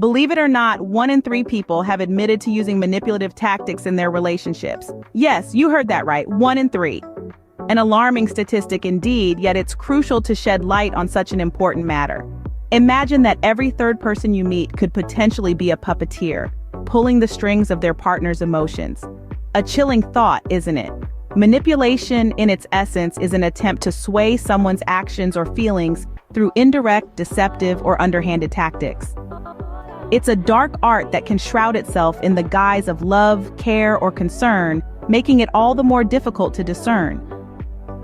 Believe it or not, 1 in 3 people have admitted to using manipulative tactics in their relationships. Yes, you heard that right, 1 in 3. An alarming statistic indeed, yet it's crucial to shed light on such an important matter. Imagine that every third person you meet could potentially be a puppeteer, pulling the strings of their partner's emotions. A chilling thought, isn't it? Manipulation, in its essence, is an attempt to sway someone's actions or feelings through indirect, deceptive, or underhanded tactics. It's a dark art that can shroud itself in the guise of love, care, or concern, making it all the more difficult to discern.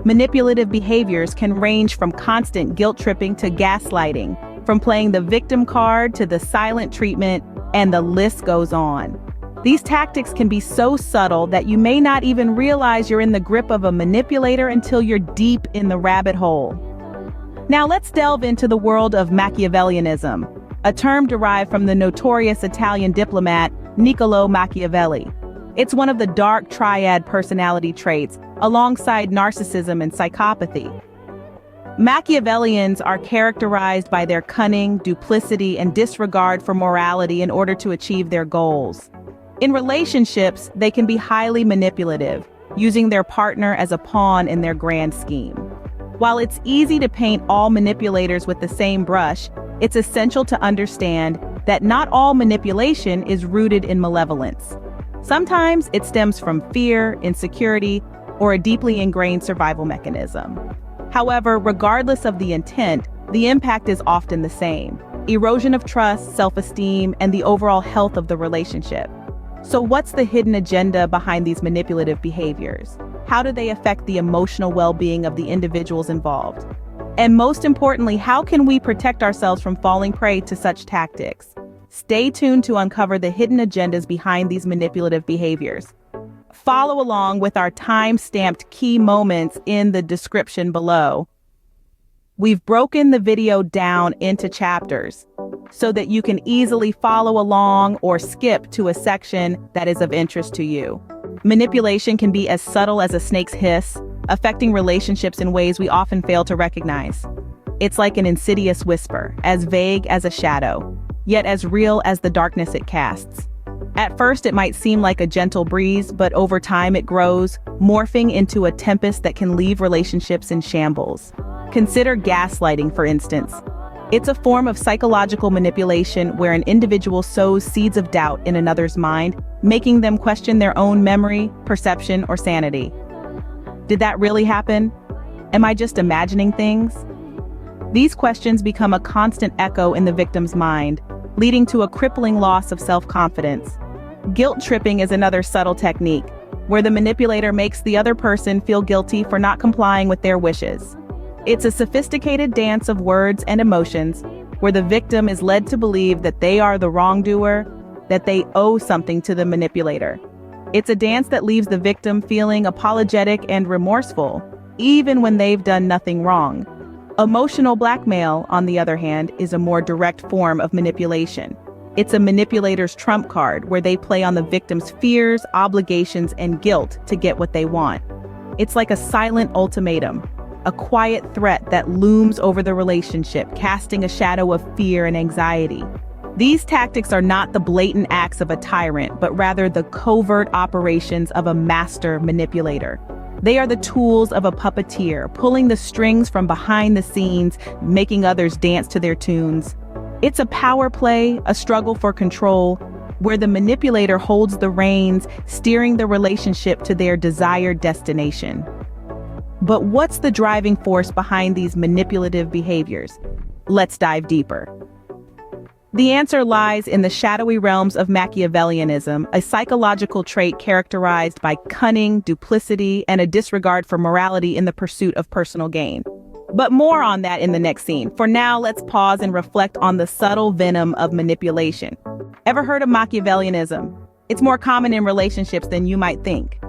Manipulative behaviors can range from constant guilt-tripping to gaslighting, from playing the victim card to the silent treatment, and the list goes on. These tactics can be so subtle that you may not even realize you're in the grip of a manipulator until you're deep in the rabbit hole. Now let's delve into the world of Machiavellianism, a term derived from the notorious Italian diplomat Niccolo Machiavelli. It's one of the dark triad personality traits, alongside narcissism and psychopathy. Machiavellians are characterized by their cunning, duplicity, and disregard for morality in order to achieve their goals. In relationships, they can be highly manipulative, using their partner as a pawn in their grand scheme. While it's easy to paint all manipulators with the same brush, it's essential to understand that not all manipulation is rooted in malevolence. Sometimes it stems from fear, insecurity, or a deeply ingrained survival mechanism. However, regardless of the intent, the impact is often the same: erosion of trust, self-esteem, and the overall health of the relationship. So what's the hidden agenda behind these manipulative behaviors? How do they affect the emotional well-being of the individuals involved? And most importantly, how can we protect ourselves from falling prey to such tactics? Stay tuned to uncover the hidden agendas behind these manipulative behaviors. Follow along with our time-stamped key moments in the description below. We've broken the video down into chapters so that you can easily follow along or skip to a section that is of interest to you. Manipulation can be as subtle as a snake's hiss, affecting relationships in ways we often fail to recognize. It's like an insidious whisper, as vague as a shadow, yet as real as the darkness it casts. At first, it might seem like a gentle breeze, but over time it grows, morphing into a tempest that can leave relationships in shambles. Consider gaslighting, for instance. It's a form of psychological manipulation where an individual sows seeds of doubt in another's mind, making them question their own memory, perception, or sanity. Did that really happen? Am I just imagining things? These questions become a constant echo in the victim's mind, leading to a crippling loss of self-confidence. Guilt tripping is another subtle technique, where the manipulator makes the other person feel guilty for not complying with their wishes. It's a sophisticated dance of words and emotions, where the victim is led to believe that they are the wrongdoer, that they owe something to the manipulator. It's a dance that leaves the victim feeling apologetic and remorseful, even when they've done nothing wrong. Emotional blackmail, on the other hand, is a more direct form of manipulation. It's a manipulator's trump card where they play on the victim's fears, obligations, and guilt to get what they want. It's like a silent ultimatum, a quiet threat that looms over the relationship, casting a shadow of fear and anxiety. These tactics are not the blatant acts of a tyrant, but rather the covert operations of a master manipulator. They are the tools of a puppeteer, pulling the strings from behind the scenes, making others dance to their tunes. It's a power play, a struggle for control, where the manipulator holds the reins, steering the relationship to their desired destination. But what's the driving force behind these manipulative behaviors? Let's dive deeper. The answer lies in the shadowy realms of Machiavellianism, a psychological trait characterized by cunning, duplicity, and a disregard for morality in the pursuit of personal gain. But more on that in the next scene. For now, let's pause and reflect on the subtle venom of manipulation. Ever heard of Machiavellianism? It's more common in relationships than you might think.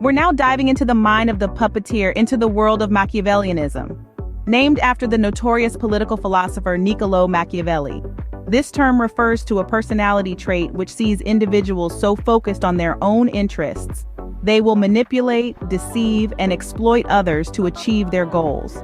We're now diving into the mind of the puppeteer, into the world of Machiavellianism. Named after the notorious political philosopher Niccolo Machiavelli. This term refers to a personality trait which sees individuals so focused on their own interests, they will manipulate, deceive, and exploit others to achieve their goals.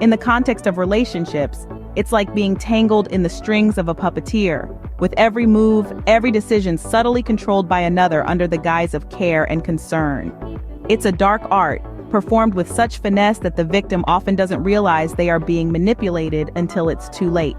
In the context of relationships, It's like being tangled in the strings of a puppeteer, with every move, every decision subtly controlled by another under the guise of care and concern. It's a dark art, performed with such finesse that the victim often doesn't realize they are being manipulated until it's too late.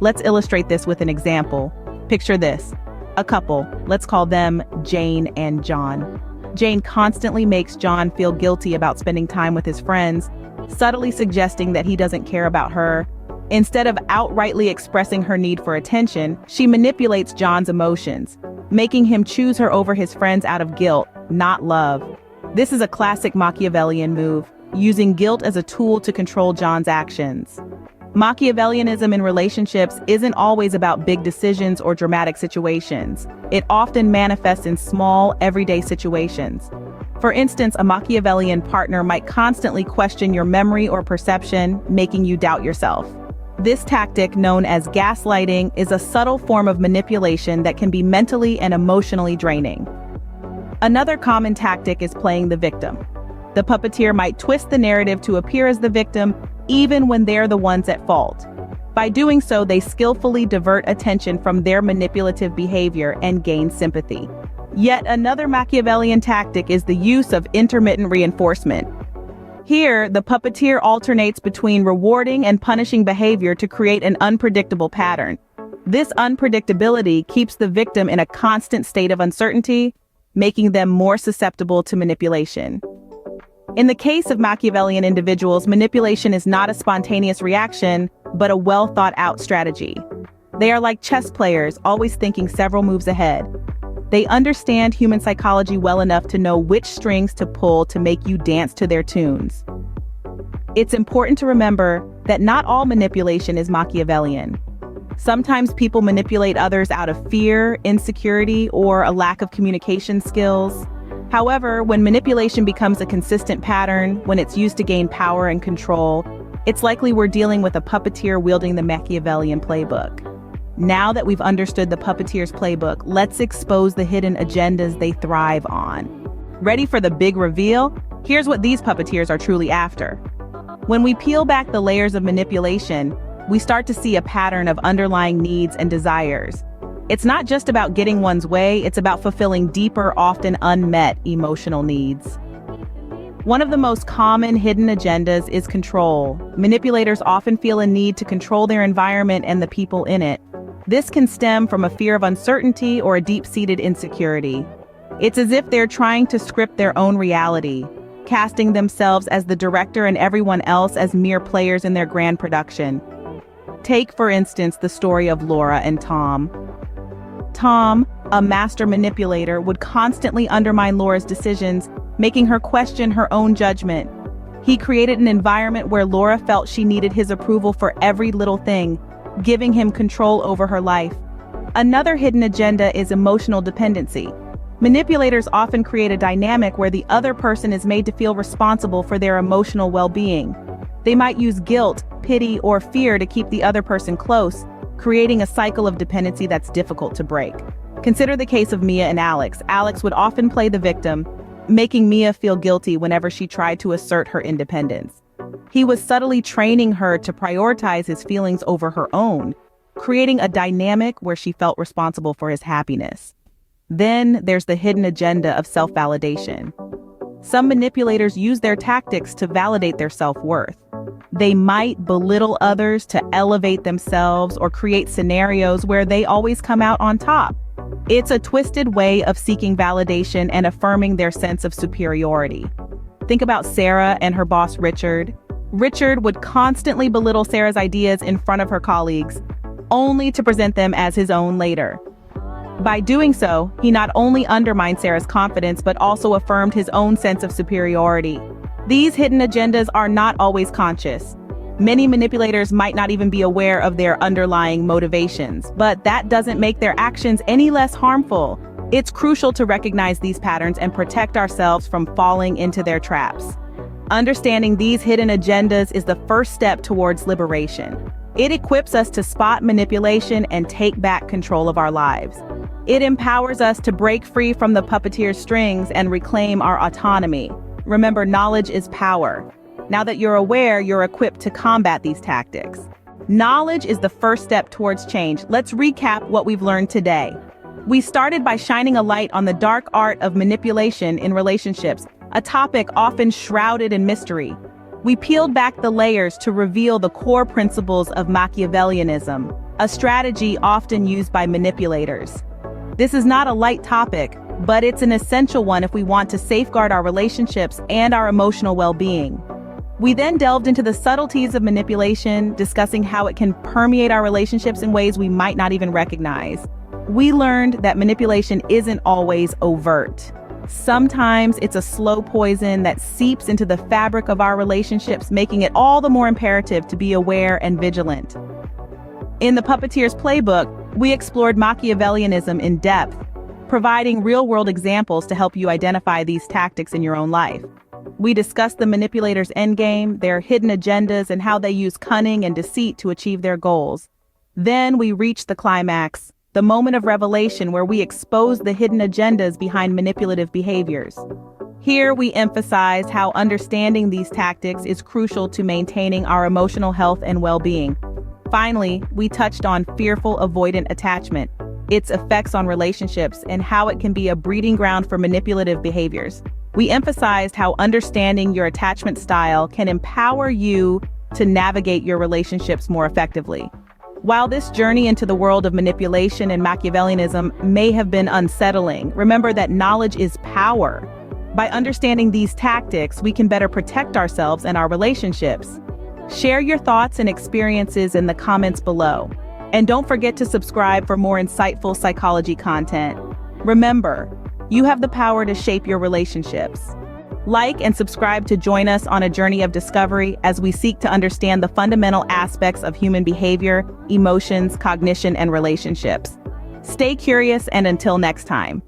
Let's illustrate this with an example. Picture this. A couple, let's call them Jane and John. Jane constantly makes John feel guilty about spending time with his friends, subtly suggesting that he doesn't care about her. Instead of outrightly expressing her need for attention, she manipulates John's emotions, making him choose her over his friends out of guilt, not love. This is a classic Machiavellian move, using guilt as a tool to control John's actions. Machiavellianism in relationships isn't always about big decisions or dramatic situations. It often manifests in small, everyday situations. For instance, a Machiavellian partner might constantly question your memory or perception, making you doubt yourself. This tactic, known as gaslighting, is a subtle form of manipulation that can be mentally and emotionally draining. Another common tactic is playing the victim. The puppeteer might twist the narrative to appear as the victim, even when they're the ones at fault. By doing so, they skillfully divert attention from their manipulative behavior and gain sympathy. Yet another Machiavellian tactic is the use of intermittent reinforcement. Here, the puppeteer alternates between rewarding and punishing behavior to create an unpredictable pattern. This unpredictability keeps the victim in a constant state of uncertainty, making them more susceptible to manipulation. In the case of Machiavellian individuals, manipulation is not a spontaneous reaction, but a well-thought-out strategy. They are like chess players, always thinking several moves ahead. They understand human psychology well enough to know which strings to pull to make you dance to their tunes. It's important to remember that not all manipulation is Machiavellian. Sometimes people manipulate others out of fear, insecurity, or a lack of communication skills. However, when manipulation becomes a consistent pattern, when it's used to gain power and control, it's likely we're dealing with a puppeteer wielding the Machiavellian playbook. Now that we've understood the puppeteer's playbook, let's expose the hidden agendas they thrive on. Ready for the big reveal? Here's what these puppeteers are truly after. When we peel back the layers of manipulation, we start to see a pattern of underlying needs and desires. It's not just about getting one's way, it's about fulfilling deeper, often unmet emotional needs. One of the most common hidden agendas is control. Manipulators often feel a need to control their environment and the people in it. This can stem from a fear of uncertainty or a deep-seated insecurity. It's as if they're trying to script their own reality, casting themselves as the director and everyone else as mere players in their grand production. Take, for instance, the story of Laura and Tom. Tom, a master manipulator, would constantly undermine Laura's decisions, making her question her own judgment. He created an environment where Laura felt she needed his approval for every little thing, giving him control over her life. Another hidden agenda is emotional dependency. Manipulators often create a dynamic where the other person is made to feel responsible for their emotional well-being. They might use guilt, pity, or fear to keep the other person close, creating a cycle of dependency that's difficult to break. Consider the case of Mia and Alex. Alex would often play the victim, making Mia feel guilty whenever she tried to assert her independence. He was subtly training her to prioritize his feelings over her own, creating a dynamic where she felt responsible for his happiness. Then there's the hidden agenda of self-validation. Some manipulators use their tactics to validate their self-worth. They might belittle others to elevate themselves or create scenarios where they always come out on top. It's a twisted way of seeking validation and affirming their sense of superiority. Think about Sarah and her boss, Richard. Richard would constantly belittle Sarah's ideas in front of her colleagues, only to present them as his own later. By doing so, he not only undermined Sarah's confidence, but also affirmed his own sense of superiority. These hidden agendas are not always conscious. Many manipulators might not even be aware of their underlying motivations, but that doesn't make their actions any less harmful. It's crucial to recognize these patterns and protect ourselves from falling into their traps. Understanding these hidden agendas is the first step towards liberation. It equips us to spot manipulation and take back control of our lives. It empowers us to break free from the puppeteer's strings and reclaim our autonomy. Remember, knowledge is power. Now that you're aware, you're equipped to combat these tactics. Knowledge is the first step towards change. Let's recap what we've learned today. We started by shining a light on the dark art of manipulation in relationships, a topic often shrouded in mystery. We peeled back the layers to reveal the core principles of Machiavellianism, a strategy often used by manipulators. This is not a light topic, but it's an essential one if we want to safeguard our relationships and our emotional well-being. We then delved into the subtleties of manipulation, discussing how it can permeate our relationships in ways we might not even recognize. We learned that manipulation isn't always overt. Sometimes it's a slow poison that seeps into the fabric of our relationships, making it all the more imperative to be aware and vigilant. In the Puppeteer's Playbook, we explored Machiavellianism in depth, providing real-world examples to help you identify these tactics in your own life. We discussed the manipulator's endgame, their hidden agendas, and how they use cunning and deceit to achieve their goals. Then we reached the climax, the moment of revelation where we expose the hidden agendas behind manipulative behaviors. Here we emphasize how understanding these tactics is crucial to maintaining our emotional health and well-being. Finally, we touched on fearful avoidant attachment, its effects on relationships, and how it can be a breeding ground for manipulative behaviors. We emphasized how understanding your attachment style can empower you to navigate your relationships more effectively. While this journey into the world of manipulation and Machiavellianism may have been unsettling, remember that knowledge is power. By understanding these tactics, we can better protect ourselves and our relationships. Share your thoughts and experiences in the comments below. And don't forget to subscribe for more insightful psychology content. Remember, you have the power to shape your relationships. Like and subscribe to join us on a journey of discovery as we seek to understand the fundamental aspects of human behavior, emotions, cognition, and relationships. Stay curious, and until next time.